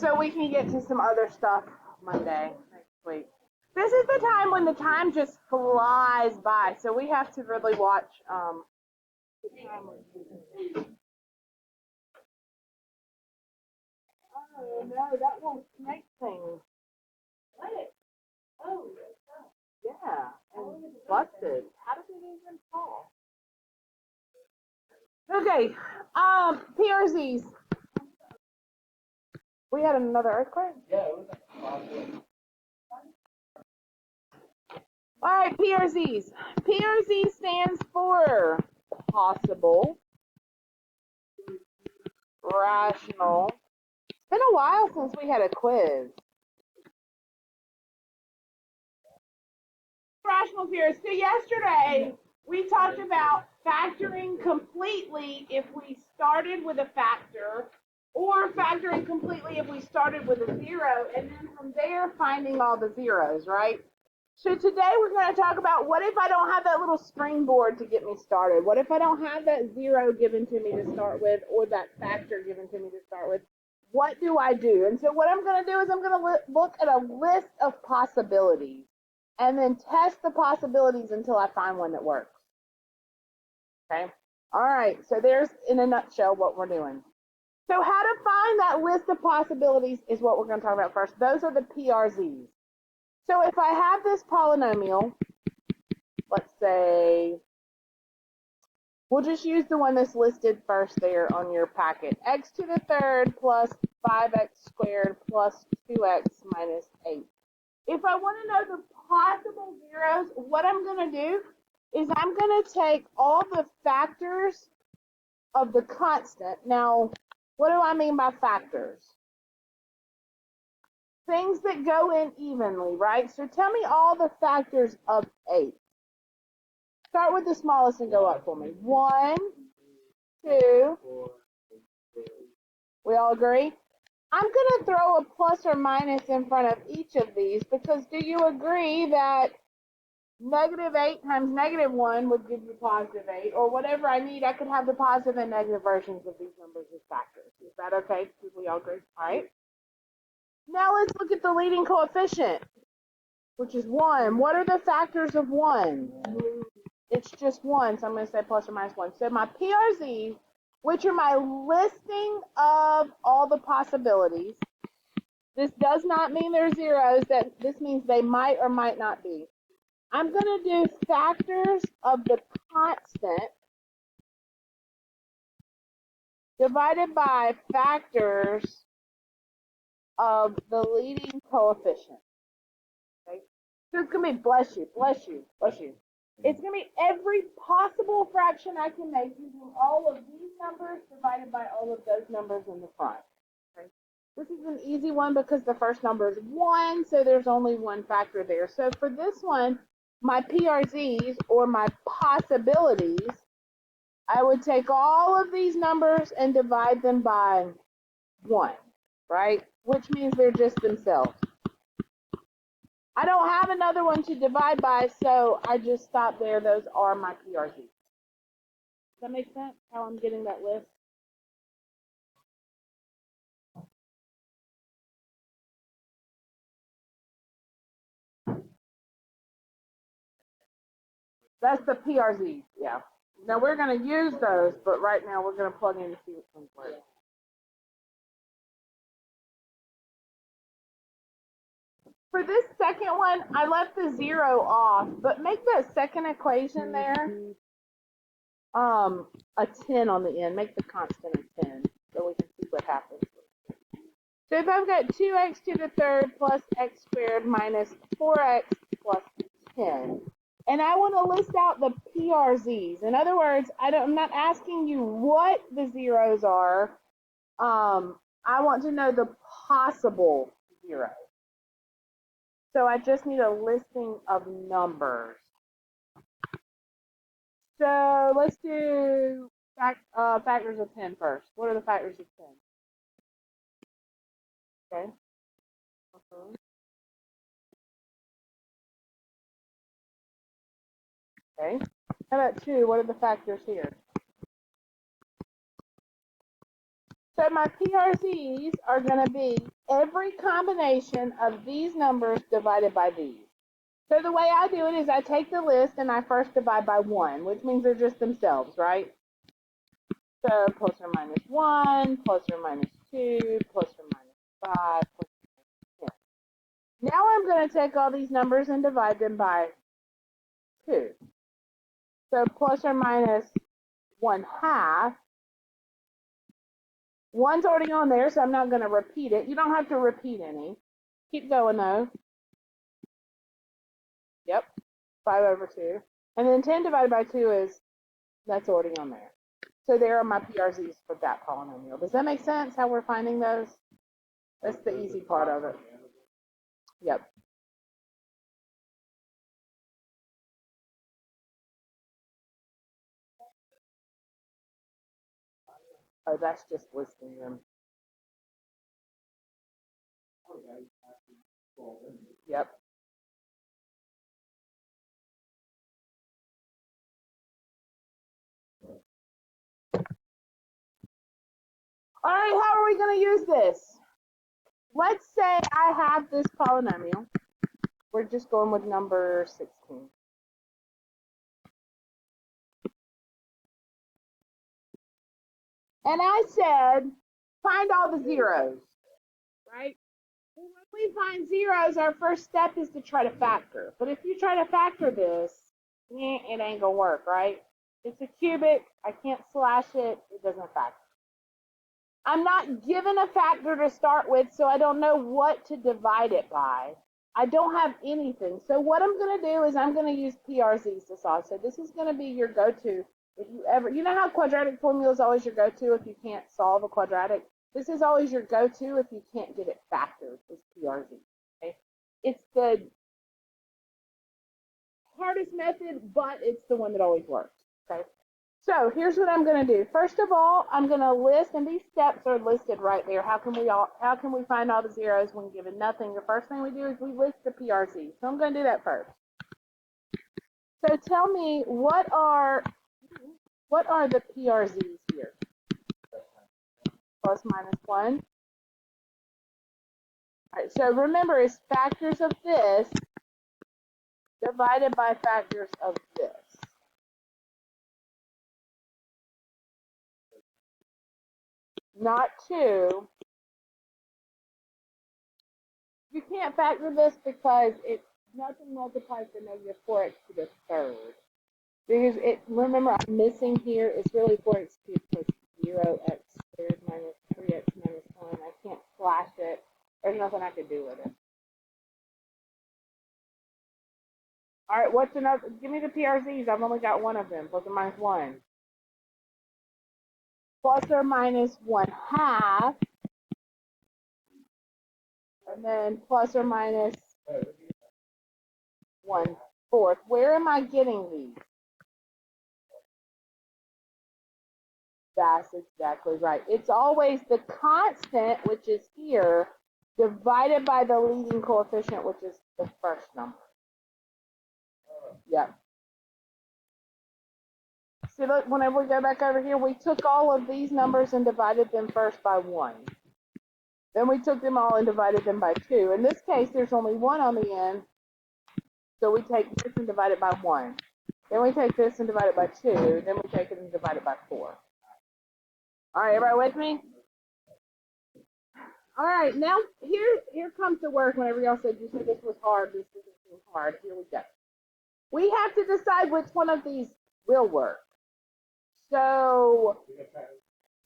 so we can get to some other stuff Monday next week. This is the time when the time just flies by, so we have to really watch the time. Oh no, that won't make things. What? Oh, yeah, and busted. How did it even fall? Okay, PRZs. We had another earthquake? Yeah, it was like all right, PRZs. PRZ stands for possible, rational. It's been a while since we had a quiz. Rational theory. So yesterday we talked about factoring completely if we started with a factor, or factoring completely if we started with a zero, and then from there finding all the zeros, right? So today we're going to talk about what if I don't have that little springboard to get me started? What if I don't have that zero given to me to start with, or that factor given to me to start with? What do I do? And so what I'm going to do is I'm going to look at a list of possibilities and then test the possibilities until I find one that works. Okay? All right, so there's, in a nutshell, what we're doing. So how to find that list of possibilities is what we're going to talk about first. Those are the PRZs. So if I have this polynomial, let's say, we'll just use the one that's listed first there on your packet. X to the third plus 5x squared plus 2x minus 8. If I want to know the possible zeros, what I'm going to do is I'm going to take all the factors of the constant. Now, what do I mean by factors? Things that go in evenly, right? So tell me all the factors of 8. Start with the smallest and go up for me. 1, 2. We all agree? I'm going to throw a plus or minus in front of each of these because do you agree that negative 8 times negative 1 would give you positive 8, or whatever I need, I could have the positive and negative versions of these numbers as factors. Is that okay? Do we all agree? All right. Now let's look at the leading coefficient, which is 1. What are the factors of 1? It's just 1, so I'm going to say plus or minus 1. So my PRZ, which are my listing of all the possibilities, this does not mean they're zeros. This means they might or might not be. I'm going to do factors of the constant divided by factors of the leading coefficient. Okay? So it's going to be, bless you, bless you, bless you. It's going to be every possible fraction I can make using all of these numbers divided by all of those numbers in the front. Okay? This is an easy one because the first number is 1, so there's only one factor there. So for this one, my PRZs, or my possibilities, I would take all of these numbers and divide them by 1, right? Which means they're just themselves. I don't have another one to divide by, so I just stop there. Those are my PRZs. Does that make sense, how I'm getting that list? That's the PRZs, yeah. Now we're going to use those, but right now we're going to plug in and see which ones work. For this second one, I left the 0 off, but make that second equation there a 10 on the end. Make the constant a 10 so we can see what happens. So if I've got 2x to the third plus x squared minus 4x plus 10, and I want to list out the PRZs. In other words, I'm not asking you what the zeros are. I want to know the possible zeros. So I just need a listing of numbers. So let's do factors of 10 first. What are the factors of 10? Okay. Okay. How about 2? What are the factors here? So my PRZs are going to be every combination of these numbers divided by these. So the way I do it is I take the list and I first divide by 1, which means they're just themselves, right? So plus or minus 1, plus or minus 2, plus or minus 5, plus or minus 10. Now I'm going to take all these numbers and divide them by 2. So plus or minus 1/2. 1's already on there, so I'm not going to repeat it. You don't have to repeat any. Keep going, though. Yep, 5/2. And then 10 divided by 2 is, that's already on there. So there are my PRZs for that polynomial. Does that make sense, how we're finding those? That's the easy part of it. Yep. Oh, that's just listing them. Yep. All right, how are we going to use this? Let's say I have this polynomial. We're just going with number 16. And I said, find all the zeros, right? Well, when we find zeros, our first step is to try to factor. But if you try to factor this, it ain't going to work, right? It's a cubic. I can't slash it. It doesn't factor. I'm not given a factor to start with, so I don't know what to divide it by. I don't have anything. So what I'm going to do is I'm going to use PRZs to solve. So this is going to be your go-to. If you ever, you know how quadratic formula is always your go-to if you can't solve a quadratic? This is always your go-to if you can't get it factored, is PRZ. Okay? It's the hardest method, but it's the one that always works. Okay? So here's what I'm going to do. First of all, I'm going to list, and these steps are listed right there. How can we find all the zeros when given nothing? The first thing we do is we list the PRZ. So I'm going to do that first. So tell me, what are the PRZs here? Plus minus 1. All right, so remember, it's factors of this divided by factors of this. Not 2. You can't factor this because nothing multiplies to negative 4x to the third. Because remember, I'm missing here, it's really 4x cubed plus 0x squared minus 3x minus 1. I can't slash it. There's nothing I can do with it. All right, what's another? Give me the PRZs. I've only got one of them. Plus or minus 1. Plus or minus 1/2. And then plus or minus 1/4. Where am I getting these? That's exactly right. It's always the constant, which is here, divided by the leading coefficient, which is the first number. Yep. See, look, whenever we go back over here, we took all of these numbers and divided them first by 1. Then we took them all and divided them by 2. In this case, there's only 1 on the end, so we take this and divide it by 1. Then we take this and divide it by 2. Then we take it and divide it by 4. All right, everybody with me? All right, now here comes the work. Whenever y'all said you said this was hard, this isn't hard. Here we go. We have to decide which one of these will work. So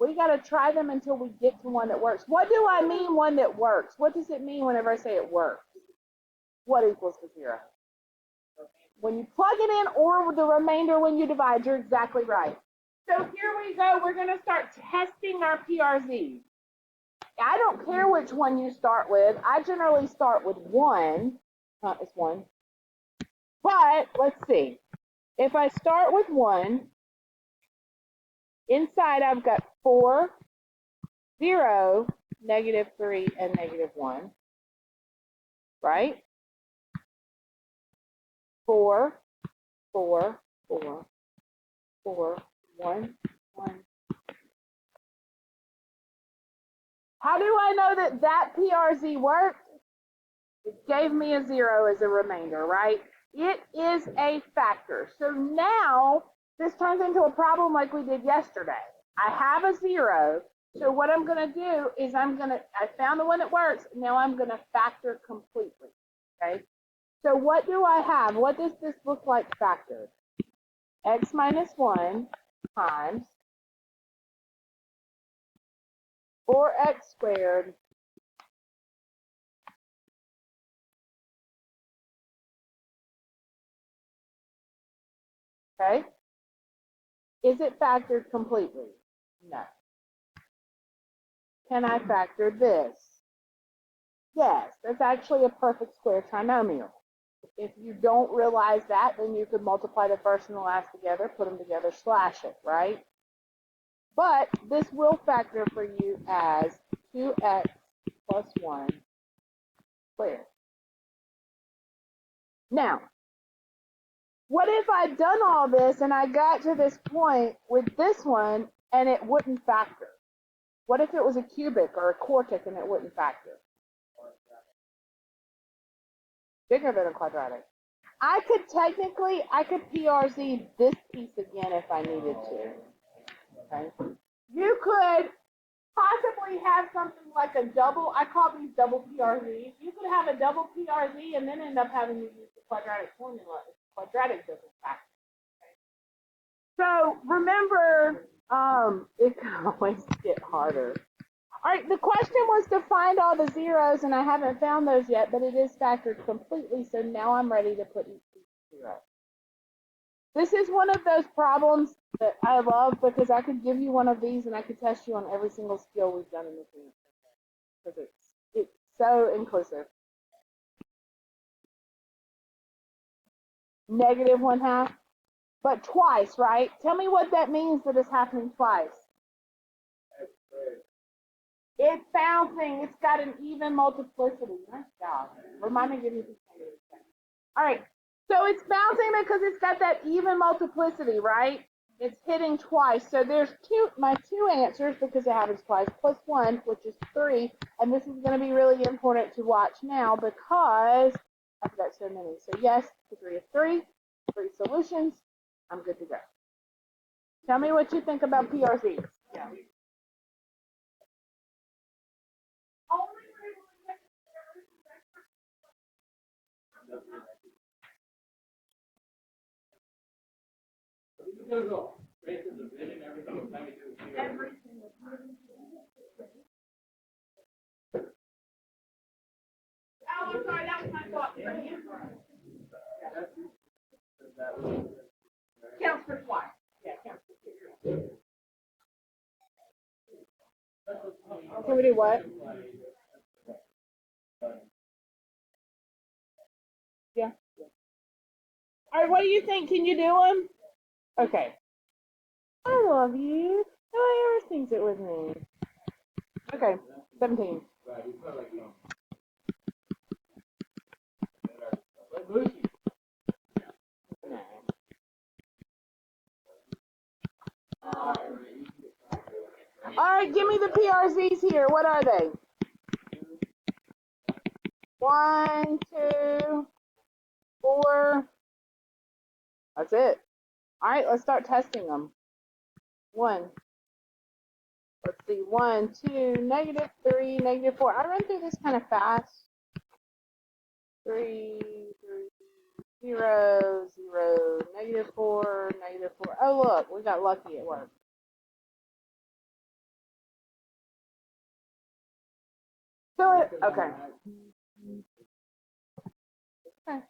we got to try them until we get to one that works. What do I mean one that works? What does it mean whenever I say it works? What equals to 0? When you plug it in or the remainder when you divide, you're exactly right. So here we go. We're going to start testing our PRZs. I don't care which one you start with. I generally start with 1. It's 1. But let's see. If I start with 1, inside I've got 4, 0, negative 3, and negative 1. Right? 4, 4, 4, 4, 1, 1. How do I know that that PRZ worked? It gave me a 0 as a remainder, right? It is a factor. So now this turns into a problem like we did yesterday. I have a 0. So what I'm going to do is I found the one that works. Now I'm going to factor completely. Okay. So what do I have? What does this look like factored? X minus 1 times 4x squared okay? Is it factored completely? No. Can I factor this? Yes, that's actually a perfect square trinomial. If you don't realize that, then you could multiply the first and the last together, put them together, slash it, right? But this will factor for you as 2x plus 1 squared. Now, what if I'd done all this and I got to this point with this one and it wouldn't factor? What if it was a cubic or a quartic and it wouldn't factor? Bigger than a quadratic. I could PRZ this piece again if I needed to. Okay. You could possibly have something like a double, I call these double PRZs. You could have a double PRZ and then end up having to use the quadratic formula if the quadratic doesn't factor. Okay. So remember, it can always get harder. All right, the question was to find all the zeros, and I haven't found those yet, but it is factored completely, so now I'm ready to put each zero. This is one of those problems that I love because I could give you one of these and I could test you on every single skill we've done in this unit because it's so inclusive. Negative 1/2, but twice, right? Tell me what that means that it's happening twice. It's bouncing. It's got an even multiplicity. Nice job. Remind me to give you this thing. All right. So it's bouncing because it's got that even multiplicity, right? It's hitting twice. So there's my two answers because it happens twice, plus 1, which is 3. And this is going to be really important to watch now because I've got so many. So yes, degree of 3 solutions. I'm good to go. Tell me what you think about PRZs. Yeah. Oh, I'm sorry, that was my fault. Counts for twice. Yeah, counts for 2. Can we do what? Yeah. All right, what do you think? Can you do them? Okay. I love you. Nobody ever thinks it with me. Okay, 17. All right, give me the PRZs here. What are they? 1, 2, 4. That's it. All right, let's start testing them. 1. Let's see. 1, 2, negative 3, negative 4. I run through this kind of fast. 3, 0, 0, negative 4, negative 4. Oh, look, we got lucky at work. So it, okay. Okay.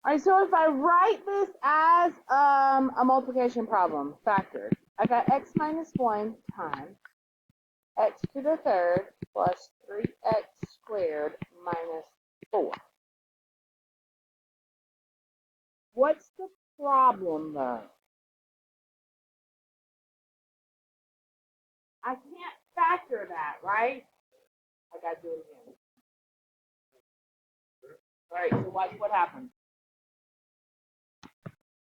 All right, so if I write this as a multiplication problem, factored, I got x minus 1 times x to the third plus 3x squared minus 4. What's the problem, though? I can't factor that, right? I got to do it again. All right, so watch what happens.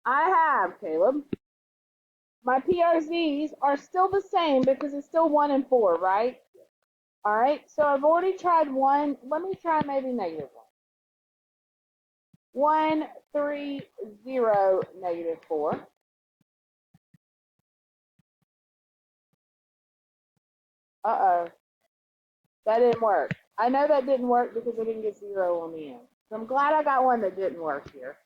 I have, Caleb. My PRZs are still the same because it's still 1 and 4, right? All right, so I've already tried 1. Let me try maybe -1. 1, 3, 0, -4. Uh-oh. That didn't work. I know that didn't work because I didn't get 0 on the end. So I'm glad I got one that didn't work here.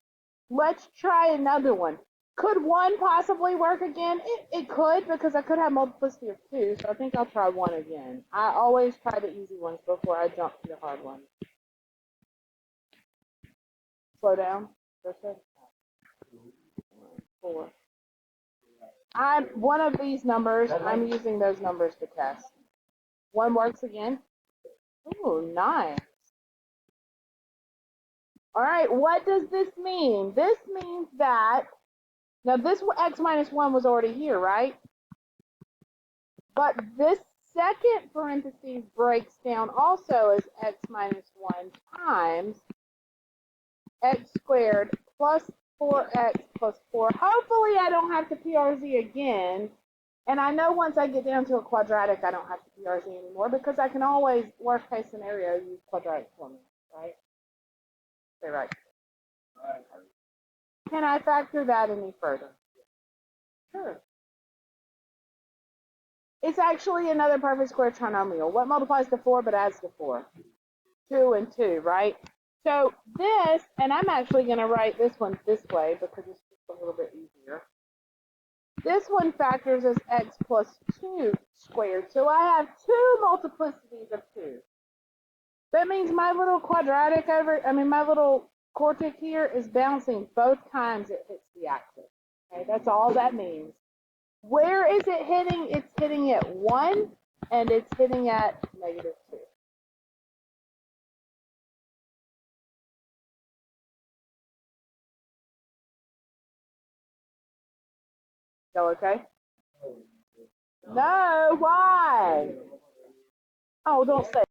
Let's try another one. Could 1 possibly work again? It could, because I could have multiplicity of 2, so I think I'll try 1 again. I always try the easy ones before I jump to the hard ones. Slow down. 4. One of these numbers, I'm using those numbers to test. 1 works again. Ooh, nice. All right, what does this mean? This means that, now this x minus 1 was already here, right? But this second parentheses breaks down also as x minus 1 times x squared plus 4x plus 4. Hopefully I don't have to PRZ again. And I know once I get down to a quadratic, I don't have to PRZ anymore because I can always, worst case scenario, use quadratic formula, right? Say right. Can I factor that any further? Sure. It's actually another perfect square trinomial. What multiplies to 4 but adds to 4? 2 and 2, right? So this, and I'm actually going to write this one this way because it's just a little bit easier. This one factors as x plus 2 squared. So I have 2 multiplicities of 2. That means my little quadratic my little quartic here is bouncing both times it hits the axis. Okay, that's all that means. Where is it hitting? It's hitting at 1, and it's hitting at -2. So, okay? No, why? Oh, don't say